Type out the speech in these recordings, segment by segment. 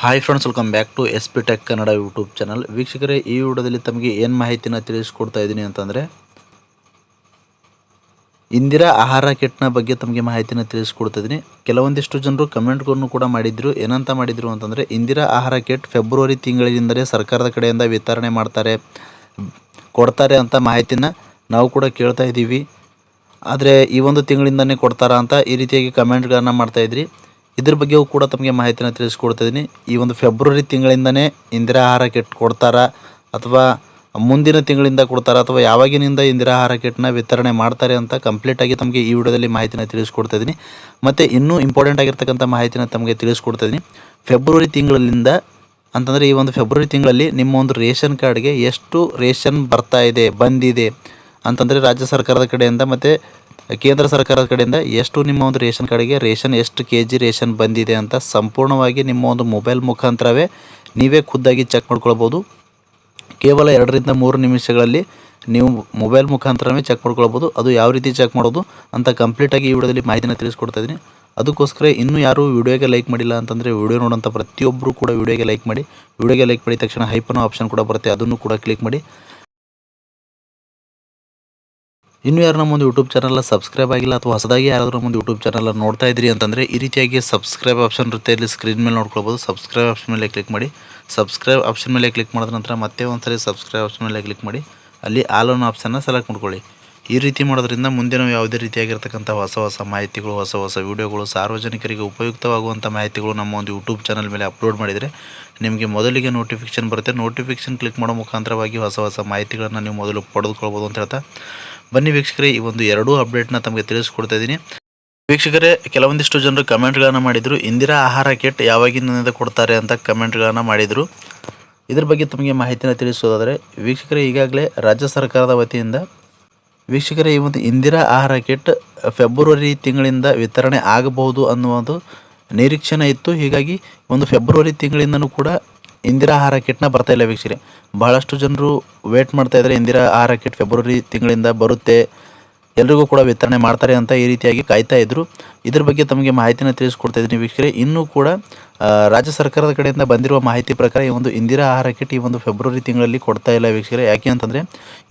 Hi friends, welcome back to S P tech Kannada YouTube channel. ವೀಕ್ಷಕರೇ, ಈ ವಿಡಿಯೋದಲ್ಲಿ ತಮಗೆ ಏನು ಮಾಹಿತಿನ ತಿಳಿಸ್ಕೊಡ್ತಾ ಇದ್ದೀನಿ ಅಂತಂದರೆ, ಇಂದಿರಾ ಆಹಾರ ಕಿಟ್ನ ಬಗ್ಗೆ ತಮಗೆ ಮಾಹಿತಿನ ತಿಳಿಸ್ಕೊಡ್ತಾ ಇದ್ದೀನಿ. ಕೆಲವೊಂದಿಷ್ಟು ಜನರು ಕಮೆಂಟ್ಗಳನ್ನು ಕೂಡ ಮಾಡಿದ್ರು. ಏನಂತ ಮಾಡಿದರು ಅಂತಂದರೆ, ಇಂದಿರಾ ಆಹಾರ ಕಿಟ್ ಫೆಬ್ರವರಿ ತಿಂಗಳಿಂದಲೇ ಸರ್ಕಾರದ ಕಡೆಯಿಂದ ವಿತರಣೆ ಕೊಡ್ತಾರೆ ಅಂತ ಮಾಹಿತಿನ ನಾವು ಕೂಡ ಕೇಳ್ತಾ ಇದ್ದೀವಿ. ಆದರೆ ಈ ಒಂದು ತಿಂಗಳಿಂದನೇ ಕೊಡ್ತಾರಾ ಅಂತ ಈ ರೀತಿಯಾಗಿ ಕಮೆಂಟ್ಗಳನ್ನು ಮಾಡ್ತಾಯಿದ್ರಿ. ಇದ್ರ ಬಗ್ಗೆಯೂ ಕೂಡ ತಮಗೆ ಮಾಹಿತಿನ ತಿಳಿಸ್ಕೊಡ್ತಾಯಿದ್ದೀನಿ. ಈ ಒಂದು ಫೆಬ್ರವರಿ ತಿಂಗಳಿಂದನೇ ಇಂದಿರಾ ಆಹಾರ ಕಿಟ್ ಕೊಡ್ತಾರಾ, ಅಥವಾ ಮುಂದಿನ ತಿಂಗಳಿಂದ ಕೊಡ್ತಾರಾ, ಅಥವಾ ಯಾವಾಗಿನಿಂದ ಇಂದಿರಾ ಆಹಾರ ಕಿಟ್ನ ವಿತರಣೆ ಮಾಡ್ತಾರೆ ಅಂತ ಕಂಪ್ಲೀಟಾಗಿ ತಮಗೆ ಈ ವಿಡಿಯೋದಲ್ಲಿ ಮಾಹಿತಿನ ತಿಳಿಸ್ಕೊಡ್ತಾಯಿದ್ದೀನಿ. ಮತ್ತು ಇನ್ನೂ ಇಂಪಾರ್ಟೆಂಟ್ ಆಗಿರ್ತಕ್ಕಂಥ ಮಾಹಿತಿನ ತಮಗೆ ತಿಳಿಸ್ಕೊಡ್ತಾಯಿದ್ದೀನಿ. ಫೆಬ್ರವರಿ ತಿಂಗಳಿಂದ ಅಂತಂದರೆ ಈ ಒಂದು ಫೆಬ್ರವರಿ ತಿಂಗಳಲ್ಲಿ ನಿಮ್ಮ ಒಂದು ರೇಷನ್ ಕಾರ್ಡ್ಗೆ ಎಷ್ಟು ರೇಷನ್ ಬಂದಿದೆ ಅಂತಂದರೆ ರಾಜ್ಯ ಸರ್ಕಾರದ ಕಡೆಯಿಂದ ಮತ್ತು ಕೇಂದ್ರ ಸರ್ಕಾರದ ಕಡೆಯಿಂದ ಎಷ್ಟು ನಿಮ್ಮ ಒಂದು ರೇಷನ್ ಕಾರ್ಡಿಗೆ ಎಷ್ಟು KG ರೇಷನ್ ಬಂದಿದೆ ಅಂತ ಸಂಪೂರ್ಣವಾಗಿ ನಿಮ್ಮ ಒಂದು ಮೊಬೈಲ್ ಮುಖಾಂತರವೇ ನೀವೇ ಖುದ್ದಾಗಿ ಚೆಕ್ ಮಾಡ್ಕೊಳ್ಬೋದು. ಕೇವಲ 2ರಿಂದ 3 ನಿಮಿಷಗಳಲ್ಲಿ ನೀವು ಮೊಬೈಲ್ ಮುಖಾಂತರವೇ ಚೆಕ್ ಮಾಡ್ಕೊಳ್ಬೋದು. ಅದು ಯಾವ ರೀತಿ ಚೆಕ್ ಮಾಡೋದು ಅಂತ ಕಂಪ್ಲೀಟಾಗಿ ಈ ವಿಡಿಯೋದಲ್ಲಿ ಮಾಹಿತಿನ ತಿಳಿಸ್ಕೊಡ್ತಾ ಇದ್ದೀನಿ. ಅದಕ್ಕೋಸ್ಕರ ಇನ್ನೂ ಯಾರು ವಿಡಿಯೋಗೆ ಲೈಕ್ ಮಾಡಿಲ್ಲ ಅಂತಂದರೆ ವಿಡಿಯೋ ನೋಡೋಂಥ ಪ್ರತಿಯೊಬ್ಬರು ಕೂಡ ವಿಡಿಯೋಗೆ ಲೈಕ್ ಮಾಡಿ. ವಿಡಿಯೋಗೆ ಲೈಕ್ ಮಾಡಿದ ತಕ್ಷಣ ಹೈಪನ್ನೋ ಆಪ್ಷನ್ ಕೂಡ ಬರುತ್ತೆ, ಅದನ್ನು ಕೂಡ ಕ್ಲಿಕ್ ಮಾಡಿ. ಇನ್ನೂ ಯಾರು ನಮ್ಮ ಒಂದು ಯೂಟ್ಯೂಬ್ ಚಾನಲ್ ಸಬ್ಸ್ಕ್ರೈಬ್ ಆಗಿಲ್ಲ ಅಥವಾ ಹೊಸದಾಗಿ ಯಾರಾದರೂ ನಮ್ಮ ಒಂದು ಯೂಟ್ಯೂಬ್ ಚಾನಲ್ ನೋಡ್ತಾ ಇದ್ರಿ ಅಂತಂದರೆ ಈ ರೀತಿಯಾಗಿ ಸಬ್ಸ್ಕ್ರೈಬ್ ಆಪ್ಷನ್ ಇರುತ್ತೆ, ಇಲ್ಲಿ ಸ್ಕ್ರೀನ್ ಮೇಲೆ ನೋಡ್ಕೊಳ್ಬೋದು. ಸಬ್ಸ್ಕ್ರೈಬ್ ಆಪ್ಷನ್ ಮೇಲೆ ಕ್ಲಿಕ್ ಮಾಡಿ. ಸಬ್ಸ್ಕ್ರೈಬ್ ಆಪ್ಷನ್ ಮೇಲೆ ಕ್ಲಿಕ್ ಮಾಡಿದ ನಂತರ ಮತ್ತೆ ಒಂದ್ಸರಿ ಸಬ್ಸ್ಕ್ರೈಬ್ ಆಪ್ಷನ್ ಮೇಲೆ ಕ್ಲಿಕ್ ಮಾಡಿ. ಅಲ್ಲಿ ಆಲ್ ಅನ್ನೋ ಆಪ್ಷನ್ನ ಸೆಲೆಕ್ಟ್ ಮಾಡ್ಕೊಳ್ಳಿ. ಈ ರೀತಿ ಮಾಡೋದ್ರಿಂದ ಮುಂದೆ ನಾವು ಯಾವುದೇ ರೀತಿಯಾಗಿರ್ತಕ್ಕಂಥ ಹೊಸ ಮಾಹಿತಿಗಳು, ಹೊಸ ವೀಡಿಯೋಗಳು, ಸಾರ್ವಜನಿಕರಿಗೆ ಉಪಯುಕ್ತವಾಗುವಂಥ ಮಾಹಿತಿಗಳು ನಮ್ಮ ಒಂದು ಯೂಟ್ಯೂಬ್ ಚಾನಲ್ ಮೇಲೆ ಅಪ್ಲೋಡ್ ಮಾಡಿದರೆ ನಿಮಗೆ ಮೊದಲಿಗೆ ನೋಟಿಫಿಕೇಷನ್ ಬರುತ್ತೆ. ನೋಟಿಫಿಕೇಷನ್ ಕ್ಲಿಕ್ ಮಾಡೋ ಮುಖಾಂತರವಾಗಿ ಹೊಸ ಮಾಹಿತಿಗಳನ್ನು ನೀವು ಮೊದಲು ಪಡೆದುಕೊಳ್ಬೋದು ಅಂತ ಹೇಳ್ತಾ, ಬನ್ನಿ ವೀಕ್ಷಕರೇ, ಈ ಒಂದು ಎರಡೂ ಅಪ್ಡೇಟ್ನ ತಮಗೆ ತಿಳಿಸ್ಕೊಡ್ತಾ ಇದ್ದೀನಿ. ವೀಕ್ಷಕರೇ, ಕೆಲವೊಂದಿಷ್ಟು ಜನರು ಕಮೆಂಟ್ಗಳನ್ನು ಮಾಡಿದರು. ಇಂದಿರಾ ಆಹಾರ ಕಿಟ್ ಯಾವಾಗಿನಿಂದ ಕೊಡ್ತಾರೆ ಅಂತ ಕಮೆಂಟ್ಗಳನ್ನು ಮಾಡಿದರು. ಇದ್ರ ಬಗ್ಗೆ ತಮಗೆ ಮಾಹಿತಿನ ತಿಳಿಸೋದಾದರೆ, ವೀಕ್ಷಕರೇ, ಈಗಾಗಲೇ ರಾಜ್ಯ ಸರ್ಕಾರದ ವತಿಯಿಂದ ವೀಕ್ಷಕರೇ ಈ ಒಂದು ಇಂದಿರಾ ಆಹಾರ ಕಿಟ್ ಫೆಬ್ರವರಿ ತಿಂಗಳಿಂದ ವಿತರಣೆ ಆಗಬಹುದು ಅನ್ನುವುದು ನಿರೀಕ್ಷಣೆ ಇತ್ತು. ಹೀಗಾಗಿ ಒಂದು ಫೆಬ್ರವರಿ ತಿಂಗಳಿಂದನೂ ಕೂಡ ಇಂದಿರಾ ಆಹಾರ ಕಿಟ್ನ ಬರ್ತಾ ಇಲ್ಲ ವೀಕ್ಷಕರೇ. ಬಹಳಷ್ಟು ಜನರು ವೇಟ್ ಮಾಡ್ತಾ ಇದ್ದಾರೆ, ಇಂದಿರಾ ಆಹಾರ ಕಿಟ್ ಫೆಬ್ರವರಿ ತಿಂಗಳಿಂದ ಬರುತ್ತೆ, ಎಲ್ರಿಗೂ ಕೂಡ ವಿತರಣೆ ಮಾಡ್ತಾರೆ ಅಂತ ಈ ರೀತಿಯಾಗಿ ಕಾಯ್ತಾ ಇದ್ದರು. ಇದ್ರ ಬಗ್ಗೆ ತಮಗೆ ಮಾಹಿತಿನ ತಿಳಿಸ್ಕೊಡ್ತಾ ಇದ್ದೀನಿ ವೀಕ್ಷಕರೇ. ಇನ್ನೂ ಕೂಡ ರಾಜ್ಯ ಸರ್ಕಾರದ ಕಡೆಯಿಂದ ಬಂದಿರುವ ಮಾಹಿತಿ ಪ್ರಕಾರ ಈ ಒಂದು ಇಂದಿರಾ ಆಹಾರ ಕಿಟ್ ಈ ಒಂದು ಫೆಬ್ರವರಿ ತಿಂಗಳಲ್ಲಿ ಕೊಡ್ತಾ ಇಲ್ಲ ವೀಕ್ಷಕರೇ. ಯಾಕೆ ಅಂತಂದರೆ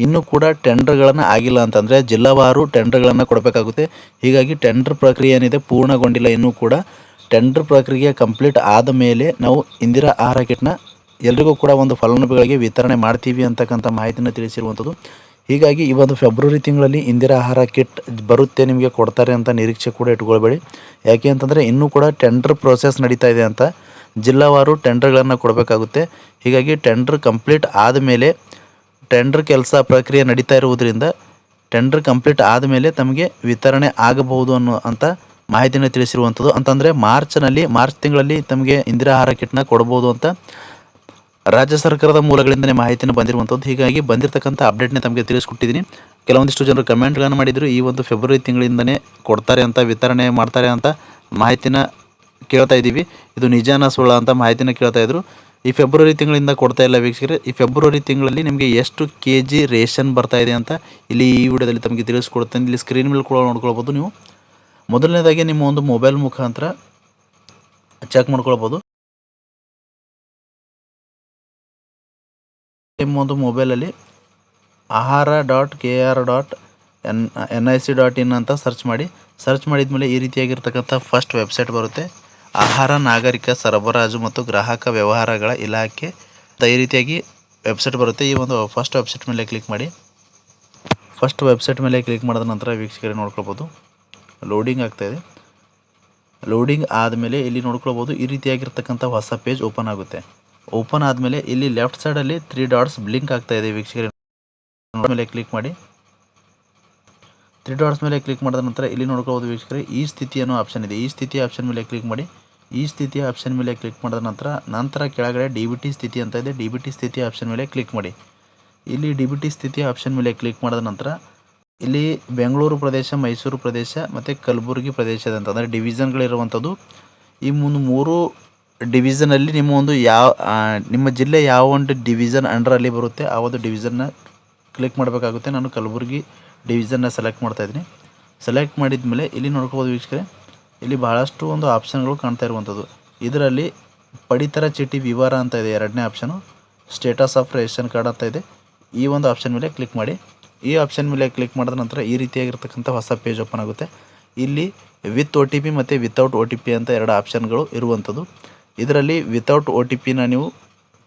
ಇನ್ನೂ ಕೂಡ ಟೆಂಡರ್ಗಳನ್ನು ಆಗಿಲ್ಲ, ಅಂತಂದರೆ ಜಿಲ್ಲಾವಾರು ಟೆಂಡರ್ಗಳನ್ನು ಕೊಡಬೇಕಾಗುತ್ತೆ. ಹೀಗಾಗಿ ಟೆಂಡರ್ ಪ್ರಕ್ರಿಯೆ ಏನಿದೆ ಪೂರ್ಣಗೊಂಡಿಲ್ಲ. ಇನ್ನೂ ಕೂಡ ಟೆಂಡರ್ ಪ್ರಕ್ರಿಯೆ ಕಂಪ್ಲೀಟ್ ಆದ ಮೇಲೆ ನಾವು ಇಂದಿರಾ ಆಹಾರ ಕಿಟ್ನ ಎಲ್ರಿಗೂ ಕೂಡ ಒಂದು ಫಲಾನುಭವಿಗಳಿಗೆ ವಿತರಣೆ ಮಾಡ್ತೀವಿ ಅಂತಕ್ಕಂಥ ಮಾಹಿತಿನ ತಿಳಿಸಿರುವಂಥದ್ದು. ಹೀಗಾಗಿ ಈ ಒಂದು ಫೆಬ್ರವರಿ ತಿಂಗಳಲ್ಲಿ ಇಂದಿರಾ ಆಹಾರ ಕಿಟ್ ಬರುತ್ತೆ, ನಿಮಗೆ ಕೊಡ್ತಾರೆ ಅಂತ ನಿರೀಕ್ಷೆ ಕೂಡ ಇಟ್ಕೊಳ್ಬೇಡಿ. ಯಾಕೆ ಅಂತಂದರೆ ಇನ್ನೂ ಕೂಡ ಟೆಂಡರ್ ಪ್ರೋಸೆಸ್ ನಡೀತಾ ಇದೆ ಅಂತ ಜಿಲ್ಲಾವಾರು ಟೆಂಡರ್ಗಳನ್ನು ಕೊಡಬೇಕಾಗುತ್ತೆ. ಹೀಗಾಗಿ ಟೆಂಡರ್ ಕಂಪ್ಲೀಟ್ ಆದಮೇಲೆ ಟೆಂಡರ್ ಕೆಲಸ ಪ್ರಕ್ರಿಯೆ ನಡೀತಾ ಇರುವುದರಿಂದ ಟೆಂಡರ್ ಕಂಪ್ಲೀಟ್ ಆದಮೇಲೆ ತಮಗೆ ವಿತರಣೆ ಆಗಬಹುದು ಅಂತ ಮಾಹಿತಿನ ತಿಳಿಸಿರುವಂಥದ್ದು. ಅಂತಂದರೆ ಮಾರ್ಚ್ ತಿಂಗಳಲ್ಲಿ ತಮಗೆ ಇಂದಿರಾ ಆಹಾರ ಕಿಟ್ನ ಕೊಡ್ಬೋದು ಅಂತ ರಾಜ್ಯ ಸರ್ಕಾರದ ಮೂಲಗಳಿಂದಲೇ ಮಾಹಿತಿನ ಬಂದಿರುವಂಥದ್ದು. ಹೀಗಾಗಿ ಬಂದಿರತಕ್ಕಂಥ ಅಪ್ಡೇಟ್ನೇ ತಮಗೆ ತಿಳಿಸ್ಕೊಟ್ಟಿದ್ದೀನಿ. ಕೆಲವೊಂದಿಷ್ಟು ಜನರು ಕಮೆಂಟ್ಗಳನ್ನು ಮಾಡಿದರು, ಈ ಒಂದು ಫೆಬ್ರವರಿ ತಿಂಗಳಿಂದನೇ ಕೊಡ್ತಾರೆ ಅಂತ, ವಿತರಣೆ ಮಾಡ್ತಾರೆ ಅಂತ ಮಾಹಿತಿನ ಕೇಳ್ತಾ ಇದ್ದೀವಿ. ಇದು ನಿಜಾನ ಸುಳ್ಳ ಅಂತ ಮಾಹಿತಿನ ಕೇಳ್ತಾ ಇದ್ರು. ಈ ಫೆಬ್ರವರಿ ತಿಂಗಳಿಂದ ಕೊಡ್ತಾ ಇಲ್ಲ ವೀಕ್ಷಕರೇ. ಈ ಫೆಬ್ರವರಿ ತಿಂಗಳಲ್ಲಿ ನಿಮಗೆ ಎಷ್ಟು KG ರೇಷನ್ ಬರ್ತಾ ಇದೆ ಅಂತ ಇಲ್ಲಿ ಈ ವಿಡಿಯೋದಲ್ಲಿ ತಮಗೆ ತಿಳಿಸ್ಕೊಡ್ತೇನೆ. ಇಲ್ಲಿ ಸ್ಕ್ರೀನ್ ಮೇಲೆ ಕೂಡ ನೋಡ್ಕೊಳ್ಬೋದು. ನೀವು ಮೊದಲನೇದಾಗಿ ನಿಮ್ಮ ಒಂದು ಮೊಬೈಲ್ ಮುಖಾಂತರ ಚೆಕ್ ಮಾಡ್ಕೊಳ್ಬೋದು. ನಿಮ್ಮ ಒಂದು ಮೊಬೈಲಲ್ಲಿ ahara.kr.nic.in ಅಂತ ಸರ್ಚ್ ಮಾಡಿ. ಸರ್ಚ್ ಮಾಡಿದ ಮೇಲೆ ಈ ರೀತಿಯಾಗಿರ್ತಕ್ಕಂಥ ಫಸ್ಟ್ ವೆಬ್ಸೈಟ್ ಬರುತ್ತೆ. ಆಹಾರ, ನಾಗರಿಕ ಸರಬರಾಜು ಮತ್ತು ಗ್ರಾಹಕ ವ್ಯವಹಾರಗಳ ಇಲಾಖೆ ಅಂತ ಈ ರೀತಿಯಾಗಿ ವೆಬ್ಸೈಟ್ ಬರುತ್ತೆ. ಈ ಒಂದು ಫಸ್ಟ್ ವೆಬ್ಸೈಟ್ ಮೇಲೆ ಕ್ಲಿಕ್ ಮಾಡಿ. ಫಸ್ಟ್ ವೆಬ್ಸೈಟ್ ಮೇಲೆ ಕ್ಲಿಕ್ ಮಾಡಿದ ನಂತರ ವೀಕ್ಷಕರೇ ನೋಡ್ಕೊಳ್ಬೋದು, ಲೋಡಿಂಗ್ ಆಗ್ತಾಯಿದೆ. ಲೋಡಿಂಗ್ ಆದಮೇಲೆ ಇಲ್ಲಿ ನೋಡ್ಕೊಳ್ಬೋದು, ಈ ರೀತಿಯಾಗಿರ್ತಕ್ಕಂಥ ಹೊಸ ಪೇಜ್ ಓಪನ್ ಆಗುತ್ತೆ. ಓಪನ್ ಆದಮೇಲೆ ಇಲ್ಲಿ ಲೆಫ್ಟ್ ಸೈಡಲ್ಲಿ 3 ಡಾಟ್ಸ್ ಬ್ಲಿಂಕ್ ಆಗ್ತಾ ಇದೆ ವೀಕ್ಷಕರೇ. ಮೇಲೆ ಕ್ಲಿಕ್ ಮಾಡಿ. 3 ಡಾಟ್ಸ್ ಮೇಲೆ ಕ್ಲಿಕ್ ಮಾಡಿದ ನಂತರ ಇಲ್ಲಿ ನೋಡ್ಕೊಳ್ಬೋದು ವೀಕ್ಷಕರೇ, ಈ ಸ್ಥಿತಿ ಅನ್ನೋ ಆಪ್ಷನ್ ಇದೆ. ಈ ಸ್ಥಿತಿ ಆಪ್ಷನ್ ಮೇಲೆ ಕ್ಲಿಕ್ ಮಾಡಿ. ಈ ಸ್ಥಿತಿ ಆಪ್ಷನ್ ಮೇಲೆ ಕ್ಲಿಕ್ ಮಾಡಿದ ನಂತರ ಕೆಳಗಡೆ DBT ಸ್ಥಿತಿ ಅಂತ ಇದೆ. DBT ಸ್ಥಿತಿ ಆಪ್ಷನ್ ಮೇಲೆ ಕ್ಲಿಕ್ ಮಾಡಿ. ಇಲ್ಲಿ DBT ಸ್ಥಿತಿ ಆಪ್ಷನ್ ಮೇಲೆ ಕ್ಲಿಕ್ ಮಾಡಿದ ನಂತರ ಇಲ್ಲಿ ಬೆಂಗಳೂರು ಪ್ರದೇಶ, ಮೈಸೂರು ಪ್ರದೇಶ ಮತ್ತು ಕಲಬುರಗಿ ಪ್ರದೇಶದ ಅಂತಂದರೆ ಡಿವಿಷನ್ಗಳಿರುವಂಥದ್ದು. ಈ 3 ಡಿವಿಷನಲ್ಲಿ ನಿಮ್ಮ ಜಿಲ್ಲೆ ಯಾವ ಒಂದು ಡಿವಿಷನ್ ಅಂಡರಲ್ಲಿ ಬರುತ್ತೆ ಆ ಒಂದು ಡಿವಿಷನ್ನ ಕ್ಲಿಕ್ ಮಾಡಬೇಕಾಗುತ್ತೆ. ನಾನು ಕಲಬುರಗಿ ಡಿವಿಷನ್ನ ಸೆಲೆಕ್ಟ್ ಮಾಡ್ತಾಯಿದ್ದೀನಿ. ಸೆಲೆಕ್ಟ್ ಮಾಡಿದ ಮೇಲೆ ಇಲ್ಲಿ ನೋಡ್ಕೋಬೋದು ವೀಕ್ಷಕರೇ, ಇಲ್ಲಿ ಬಹಳಷ್ಟು ಒಂದು ಆಪ್ಷನ್ಗಳು ಕಾಣ್ತಾ ಇರುವಂಥದ್ದು. ಇದರಲ್ಲಿ ಪಡಿತರ ಚೀಟಿ ವಿವರ ಅಂತ ಇದೆ ಎರಡನೇ option. Status of ration card ಅಂತ ಇದೆ. ಈ ಒಂದು ಆಪ್ಷನ್ ಮೇಲೆ ಕ್ಲಿಕ್ ಮಾಡಿ. ಈ ಆಪ್ಷನ್ ಮೇಲೆ ಕ್ಲಿಕ್ ಮಾಡಿದ ನಂತರ ಈ ರೀತಿಯಾಗಿರ್ತಕ್ಕಂಥ ಹೊಸ ಪೇಜ್ ಓಪನ್ ಆಗುತ್ತೆ. ಇಲ್ಲಿ ವಿತ್ OTP ಮತ್ತು ವಿತೌಟ್ OTP ಅಂತ ಎರಡು ಆಪ್ಷನ್ಗಳು ಇರುವಂಥದ್ದು. ಇದರಲ್ಲಿ ವಿತೌಟ್ OTPನ ನೀವು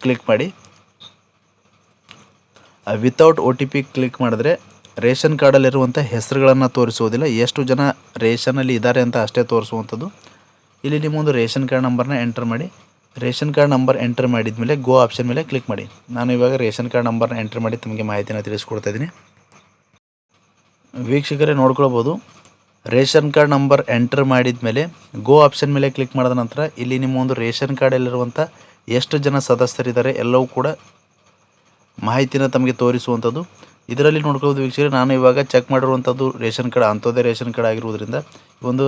ಕ್ಲಿಕ್ ಮಾಡಿ. ವಿತೌಟ್ OTP ಕ್ಲಿಕ್ ಮಾಡಿದ್ರೆ ರೇಷನ್ ಕಾರ್ಡಲ್ಲಿರುವಂಥ ಹೆಸರುಗಳನ್ನು ತೋರಿಸುವುದಿಲ್ಲ, ಎಷ್ಟು ಜನ ರೇಷನಲ್ಲಿ ಇದ್ದಾರೆ ಅಂತ ಅಷ್ಟೇ ತೋರಿಸುವಂಥದ್ದು. ಇಲ್ಲಿ ನಿಮ್ಮೊಂದು ರೇಷನ್ ಕಾರ್ಡ್ ನಂಬರ್ನ ಎಂಟರ್ ಮಾಡಿ. ರೇಷನ್ ಕಾರ್ಡ್ ನಂಬರ್ ಎಂಟರ್ ಮಾಡಿದ ಮೇಲೆ ಗೋ ಆಪ್ಷನ್ ಮೇಲೆ ಕ್ಲಿಕ್ ಮಾಡಿ. ನಾನು ಇವಾಗ ರೇಷನ್ ಕಾರ್ಡ್ ನಂಬರ್ನ ಎಂಟರ್ ಮಾಡಿ ತಮಗೆ ಮಾಹಿತಿನ ತಿಳಿಸ್ಕೊಡ್ತಾ ಇದ್ದೀನಿ. ವೀಕ್ಷಕರೇ ನೋಡ್ಕೊಳ್ಬೋದು, ರೇಷನ್ ಕಾರ್ಡ್ ನಂಬರ್ ಎಂಟರ್ ಮಾಡಿದ ಮೇಲೆ ಗೋ ಆಪ್ಷನ್ ಮೇಲೆ ಕ್ಲಿಕ್ ಮಾಡಿದ ನಂತರ ಇಲ್ಲಿ ನಿಮ್ಮ ಒಂದು ರೇಷನ್ ಕಾರ್ಡಲ್ಲಿರುವಂಥ ಎಷ್ಟು ಜನ ಸದಸ್ಯರಿದ್ದಾರೆ ಎಲ್ಲವೂ ಕೂಡ ಮಾಹಿತಿನ ತಮಗೆ ತೋರಿಸುವಂಥದ್ದು. ಇದರಲ್ಲಿ ನೋಡ್ಕೊಳ್ಳೋದು ವೀಕ್ಷಕರೇ, ನಾನು ಇವಾಗ ಚೆಕ್ ಮಾಡಿರುವಂಥದ್ದು ration card Antyodaya ration card ಆಗಿರುವುದರಿಂದ ಒಂದು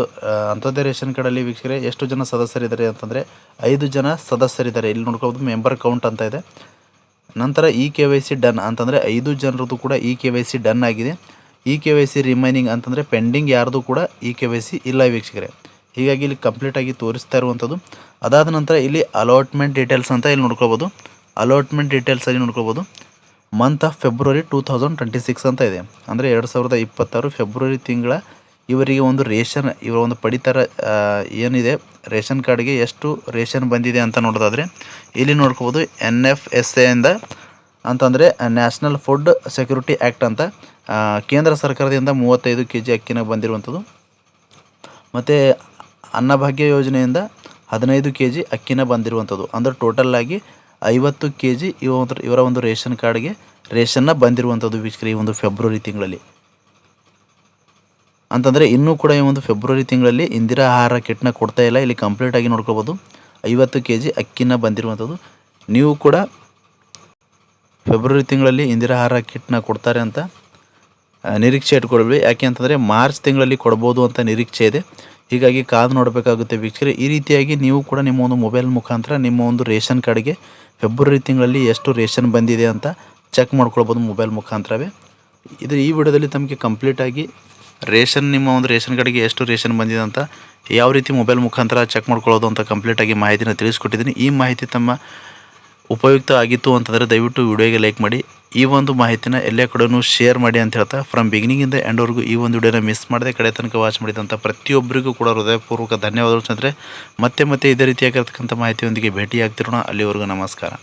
ಅಂತ್ಯೋದಯ ರೇಷನ್ ಕಾರ್ಡಲ್ಲಿ ವೀಕ್ಷಕರೇ ಎಷ್ಟು ಜನ ಸದಸ್ಯರಿದ್ದಾರೆ ಅಂತಂದರೆ 5 ಜನ ಸದಸ್ಯರಿದ್ದಾರೆ. ಇಲ್ಲಿ ನೋಡ್ಕೊಳ್ಳೋದು ಮೆಂಬರ್ ಕೌಂಟ್ ಅಂತ ಇದೆ. ನಂತರ KYC ಡನ್ ಅಂತಂದರೆ 5 ಜನರದ್ದು ಕೂಡ KYC ಡನ್ ಆಗಿದೆ. KYC ರಿಮೈನಿಂಗ್ ಅಂತಂದರೆ ಪೆಂಡಿಂಗ್ ಯಾರ್ದು ಕೂಡ KYC ಇಲ್ಲ ವೀಕ್ಷಕರೇ. ಹೀಗಾಗಿ ಇಲ್ಲಿ ಕಂಪ್ಲೀಟಾಗಿ ತೋರಿಸ್ತಾ ಇರುವಂಥದ್ದು. ಅದಾದ ನಂತರ ಇಲ್ಲಿ ಅಲಾಟ್ಮೆಂಟ್ ಡೀಟೇಲ್ಸ್ ಅಂತ ಇಲ್ಲಿ ನೋಡ್ಕೊಳ್ಬೋದು. ಅಲಾಟ್ಮೆಂಟ್ ಡೀಟೇಲ್ಸಲ್ಲಿ ನೋಡ್ಕೊಳ್ಬೋದು ಮಂತ್ ಆಫ್ ಫೆಬ್ರವರಿ 2026 ಅಂತ ಇದೆ. ಅಂದರೆ 2026 ಫೆಬ್ರವರಿ ತಿಂಗಳ ಇವರಿಗೆ ಒಂದು ರೇಷನ್, ಇವರ ಒಂದು ಪಡಿತರ ಏನಿದೆ ರೇಷನ್ ಕಾರ್ಡ್ಗೆ ಎಷ್ಟು ರೇಷನ್ ಬಂದಿದೆ ಅಂತ ನೋಡೋದಾದರೆ ಇಲ್ಲಿ ನೋಡ್ಕೊಬೋದು NFSA ಇಂದ ಅಂತಂದರೆ ನ್ಯಾಷನಲ್ ಫುಡ್ ಸೆಕ್ಯೂರಿಟಿ ಆ್ಯಕ್ಟ್ ಅಂತ ಕೇಂದ್ರ ಸರ್ಕಾರದಿಂದ 35 kg ಅಕ್ಕಿನ ಬಂದಿರುವಂಥದ್ದು. ಮತ್ತು ಅನ್ನಭಾಗ್ಯ ಯೋಜನೆಯಿಂದ 15 kg ಅಕ್ಕಿನ ಬಂದಿರುವಂಥದ್ದು. ಅಂದರೆ ಟೋಟಲ್ಲಾಗಿ 50 kg ಇವರ ಒಂದು ರೇಷನ್ ಕಾರ್ಡ್ಗೆ ರೇಷನ್ನ ಬಂದಿರುವಂಥದ್ದು ವೀಕ್ಷಕರೇ ಈ ಒಂದು ಫೆಬ್ರವರಿ ತಿಂಗಳಲ್ಲಿ. ಅಂತಂದರೆ ಇನ್ನೂ ಕೂಡ ಈ ಒಂದು ಫೆಬ್ರವರಿ ತಿಂಗಳಲ್ಲಿ ಇಂದಿರಾ ಆಹಾರ ಕಿಟ್ನ ಕೊಡ್ತಾ ಇಲ್ಲ. ಇಲ್ಲಿ ಕಂಪ್ಲೀಟಾಗಿ ನೋಡ್ಕೊಬೋದು 50 kg ಅಕ್ಕಿನ ಬಂದಿರುವಂಥದ್ದು. ನೀವು ಕೂಡ ಫೆಬ್ರವರಿ ತಿಂಗಳಲ್ಲಿ ಇಂದಿರಾ ಆಹಾರ ಕಿಟ್ನ ಕೊಡ್ತಾರೆ ಅಂತ ನಿರೀಕ್ಷೆ ಇಟ್ಕೊಳ್ಬೇಡಿ. ಯಾಕೆ ಅಂತಂದರೆ ಮಾರ್ಚ್ ತಿಂಗಳಲ್ಲಿ ಕೊಡ್ಬೋದು ಅಂತ ನಿರೀಕ್ಷೆ ಇದೆ. ಹೀಗಾಗಿ ಕಾದು ನೋಡಬೇಕಾಗುತ್ತೆ ವೀಕ್ಷಕರೇ. ಈ ರೀತಿಯಾಗಿ ನೀವು ಕೂಡ ನಿಮ್ಮ ಒಂದು ಮೊಬೈಲ್ ಮುಖಾಂತರ ನಿಮ್ಮ ಒಂದು ರೇಷನ್ ಕಾರ್ಡ್ಗೆ ಫೆಬ್ರವರಿ ತಿಂಗಳಲ್ಲಿ ಎಷ್ಟು ರೇಷನ್ ಬಂದಿದೆ ಅಂತ ಚೆಕ್ ಮಾಡ್ಕೊಳ್ಬೋದು ಮೊಬೈಲ್ ಮುಖಾಂತರವೇ. ಈ ವಿಡಿಯೋದಲ್ಲಿ ತಮಗೆ ಕಂಪ್ಲೀಟಾಗಿ ನಿಮ್ಮ ಒಂದು ರೇಷನ್ ಕಾರ್ಡ್ಗೆ ಎಷ್ಟು ರೇಷನ್ ಬಂದಿದೆ ಅಂತ ಯಾವ ರೀತಿ ಮೊಬೈಲ್ ಮುಖಾಂತರ ಚೆಕ್ ಮಾಡ್ಕೊಳ್ಳೋದು ಅಂತ ಕಂಪ್ಲೀಟಾಗಿ ಮಾಹಿತಿನ ತಿಳಿಸ್ಕೊಟ್ಟಿದ್ದೀನಿ. ಈ ಮಾಹಿತಿ ತಮ್ಮ ಉಪಯುಕ್ತ ಆಗಿತ್ತು ಅಂತಂದರೆ ದಯವಿಟ್ಟು ವಿಡಿಯೋಗೆ ಲೈಕ್ ಮಾಡಿ. ಈ ಒಂದು ಮಾಹಿತಿನ ಎಲ್ಲ ಕಡೆಯೂ ಶೇರ್ ಮಾಡಿ ಅಂತ ಹೇಳ್ತಾ ಫ್ರಮ್ ಬಿಗಿನಿಂಗಿಂದ ಎಂಡ್ವರೆಗೂ ಈ ಒಂದು ವಿಡಿಯೋನ ಮಿಸ್ ಮಾಡದೆ ಕಡೆ ತನಕ ವಾಚ್ ಮಾಡಿದಂಥ ಪ್ರತಿಯೊಬ್ಬರಿಗೂ ಕೂಡ ಹೃದಯಪೂರ್ವಕ ಧನ್ಯವಾದಗಳು. ಮತ್ತೆ ಇದೇ ರೀತಿಯಾಗಿರ್ತಕ್ಕಂಥ ಮಾಹಿತಿಯೊಂದಿಗೆ ಭೇಟಿಯಾಗ್ತಿರೋಣ. ಅಲ್ಲಿವರೆಗೂ ನಮಸ್ಕಾರ.